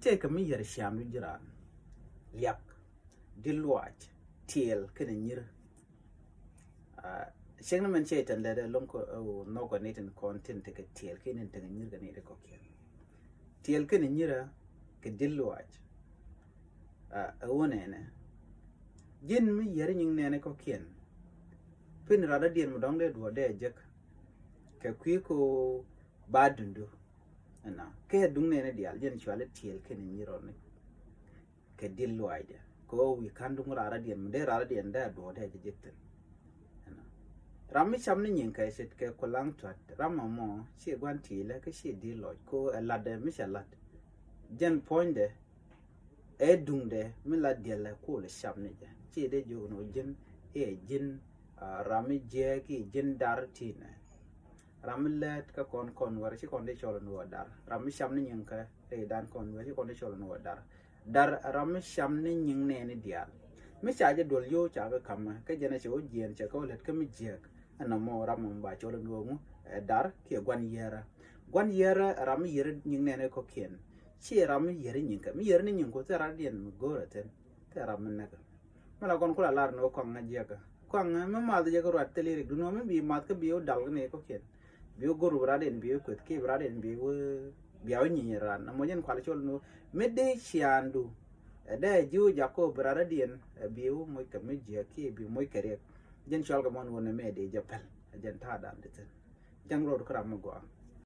take me here sham du jiran yak dilwach tiel kene nyir sheng na man che tan le lom ko no ko netin content ke tiel kene tan nyir ga ne ko ken tiel kene nyira ke dilwach wone ne jin mi yer nying ne ko ken pin rada dien mo dong le do de jek ke kwi ko badundu ana ke dung ne dial jen chwale tiel kene nyiro ne ke dilwach ko wi kan dung rada dien mo de rada dien da do de jekten ana rammi chamni nyin kai set ke ko lang twat ramamo che gwan ti le ke che dilwach ko lade mi shalat jen ponde e dung de mi la diel ko le chamni je che de jo no jen e jin rami je ki jin dar tine ramilet ka kon war ci kon de cholo no dar rami shamni nyin ka e dan kon war ci kon de cholo no dar rami shamni nyin ne ni dial mi chaje dol yo cha ga kam ka jena ci o jien cha ko let ka mi jek ana mo ram ba cholo no mu dar ke gwan yera rami yere nyin ne ko ken ci rami yere nyin ka mi yere ni nyin ko ta radien mu goraten ta rami na ka mala kon kula lar no kon na jeka kwang me mal de ko rat tele du no me bi mat ka bi o dal ne ko ken bi o goru braden bi o kwet ke braden bi o bi o nyi ran mo jen kwal chol no me de chiandu de ju jako braden bi o mo ka me je ke bi mo kere jen chol ga mon wona me de japal jen ta dan de jen ro ko ram go